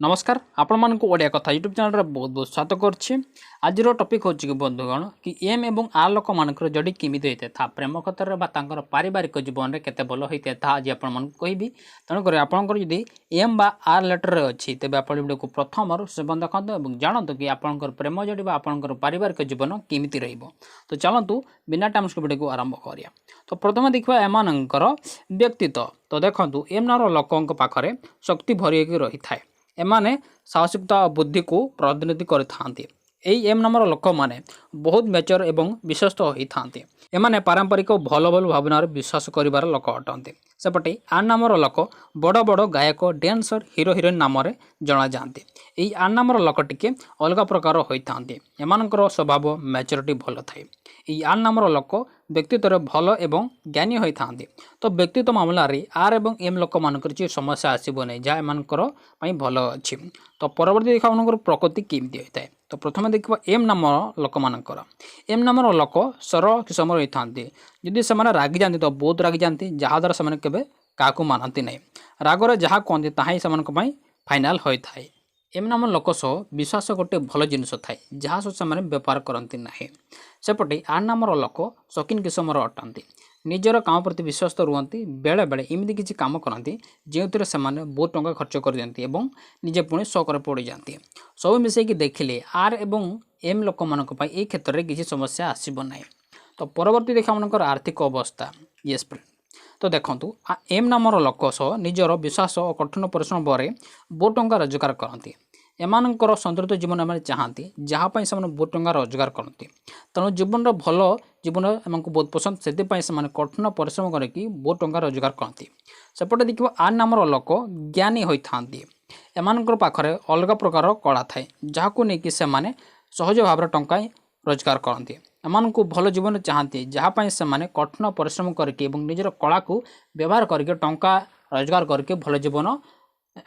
नमस्कार आपण मानक ओडिया कथा यूट्यूब चैनल बहुत बहुत स्वागत करछि। आज टॉपिक हो कि बंधुगण कि एम एवं आर लोक मानकर जड़ी केमिति होइते था प्रेम क्षेत्र में तांकर पारिवारिक जीवन में केते भल होइते था आज आपण मन कहबी। तेणु कर आपनकर जदी एम बा आर लेटर रे अछि तबे आपण वीडियो को प्रथम रु सेवन देखंतु एवं जानंतु कि आपनकर प्रेम जड़ी बा आपनकर पारिवारिक जीवन केमिति रहइबो। तो चलंतु बिना टाइम स्किप वीडियो को आरंभ करिया। तो प्रथम देखिबा एमानकर व्यक्तित्व। तो देखंतु एम नार लोकंक पाखरे शक्ति भरि के रही थाए। एमाने साहसिकता और बुद्धि को प्रतिनिधि करथांती। एम नामर लोक माने बहुत मेचर एवं विश्वस्त होती। एमाने पारंपरिक भल भल भावनार विश्वास करिवार लोक अटंती। सेपटे आर नामर लोक बड़ बड़ गायक डांसर हीरो हिरोइन नाम जना जाती। यही आर नामर लोक टिके अलग प्रकार होता। एमानकर स्वभाव मैच्योरिटी भल थाए। यही आर नामर लोक व्यक्तित्व भल एवं ज्ञानी होता। तो व्यक्तित्व मामला रे आर एवं एम लोक मानकर जे समस्या आसब नहीं जहाँ एमानकर भल अच्छी। तो परवर्ती देखा उनकर प्रकृति केमती होता है। तो प्रथम देखा एम नाम लोक मानकर एम नाम लोक सरल किसम होता। जदि से रागी जाती तो बहुत रागी जाती जहाद्वारा से केवे क्या मानती नहीं। रागर जहाँ कहते ताही से फाइनाल होता है। एम नाम लोक सह विश्वास गोटे भल जिनस थाए जहाँ सह से बेपार करती ना। सेपटे आर नाम लोक शौकीन किसम अटंती। निजर काम प्रति विश्वस्त रुहति बेले बेले इमती किसी काम करती जो से बहुत टंका खर्च कर दिखती और निजे पुणी शौक पड़ जाती। सब मिसेक देखिले आर एवं एम लोक मान क्षेत्र में किसी समस्या आसब ना। तो परवर्ती देखा मनकर आर्थिक अवस्था येस फ्रेंड। तो देखंतु एम नामर लोक सह निजर विश्वास और कठिन परिश्रम पर बहुत टंका रोजगार करती। एमानकर संतुलित जीवन एम चाहती जहाँपाई से बहुत टंका रोजगार करती। तेणु जीवन भल जीवन एम बहुत पसंद से कठिन परिश्रम करके बहुत टंका रोजगार करती। सेपटे देखिए आर नामर लोक ज्ञानी होता। एमानकर पाखरे अलग प्रकार कला थाए जहाँ को लेकिन से सहज भाव टंका रोजगार करती। एमानकु भल जीवन चाहती जहाँपाई से कठिन परिश्रम करके निजर कला को व्यवहार करके टंका रोजगार करके भल जीवन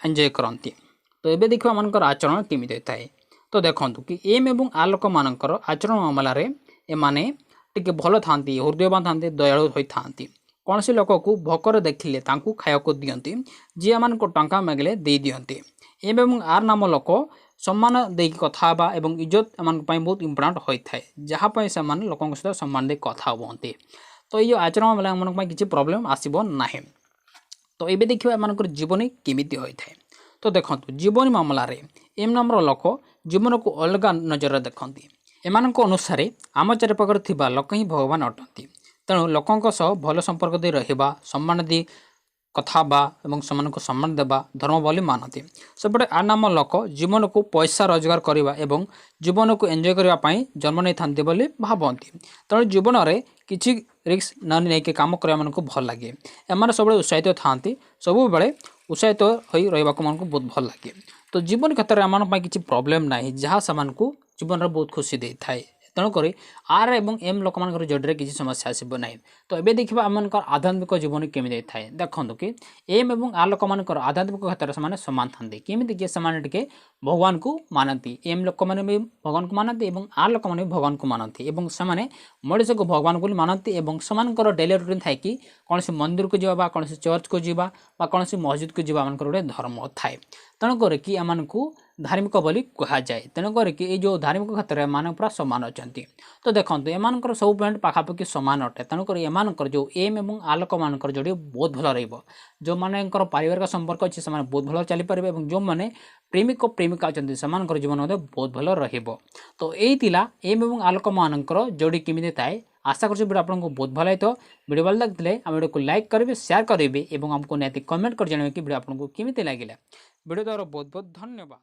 एंजॉय करती। तो ये देखा मानकर आचरण केमिति होता है। तो देखंतु कि एम एवं आर लोक मानकर आचरण मामला रे एमाने टिके भल थांती हृदयवान थांती दयालु होता। कौन सी लोक को भोकर देखिले तांकू खाया को दियंती जी एमान को टंका मांगले दे दियंती। एम एवं आर नाम लोक सम्मान देकी कथा बा एवं इज्जत एमान बहुत इंपोर्टेंट होता है जहाँपाई से लोकों सहित सम्मान दे कथा बोलते। तो ये आचरण मामला एमान किसी प्रॉब्लम आसब ना। तो ये देखिए एमानकर जीवनी केमिति होता है। तो देखंतु जीवनी मामला रे एम नाम लोक जीवन को अलग नजर देखती। एमान अनुसार आम चारिपाखर थिबा लोक ही भगवान अटंती। तेणु लोकों सह भल संपर्क दे रहिबा सम्मान दी कथा बा एवं को सम्मान देवा धर्म बोली मानती। सेपटे आर नाम लोक जीवन को पैसा रोजगार करने एवं जीवन को एंजॉय करने जन्म नहीं था बोली भावती। तेणु जीवन में किसी रिस्क न नहीं काम करने को भल लगे। एम सब उत्साहित था सब बेले उत्साहित हो रहा बहुत भल लगे। तो जीवन क्षेत्र में आम किसी प्रॉब्लम ना जहाँ से जीवन में बहुत खुशी दे थाए। तेणुक आर एवं एम लोक मान जड़े किसी समस्या आसब ना। तो ये देखा आम आध्यात्मिक जीवन केमी थाए। देखो कि एम एवं आर लोक मान आध्यात्मिक क्षेत्र से सामान था केमी कि से भगवान को मानती। एम लोक मैंने भी भगवान को मानती और आर लोक मैंने भगवान को मानती और से मनीष को भगवान को मानती और से डेली रुटीन थाए कि कौन से मंदिर को जावा कौन से चर्च को जावा कौन से मस्जिद को जावा गोटे धर्म थाए। तेणुक कि आम धार्मिक बोली कह जाए। तेणुक कि जो धार्मिक क्षेत्र में पूरा सामान अच्छा। तो देखो एम सब पॉइंट पाखापाखि सामान अटे। तेणुक एम जो एम एवं आर लोक मान जोड़ी बहुत भल रो मैंने पारिवारिक संपर्क अच्छे से बहुत भल चली पारे और जो मैंने प्रेमिक प्रेमिका अच्छा से जीवन बहुत भल रहिबो। तो यही एम एवं आर लोक मान जोड़ी केमी थाए। आशा कर वीडियो आपको बहुत भल लगे। वीडियो भल लगे आम वीडियो को लाइक करेंगे शेयर करेंगे और आमको निहाती कमेंट कर जानवे कि वीडियो आपको केमी लगे। वीडियो द्वारा बहुत बहुत धन्यवाद।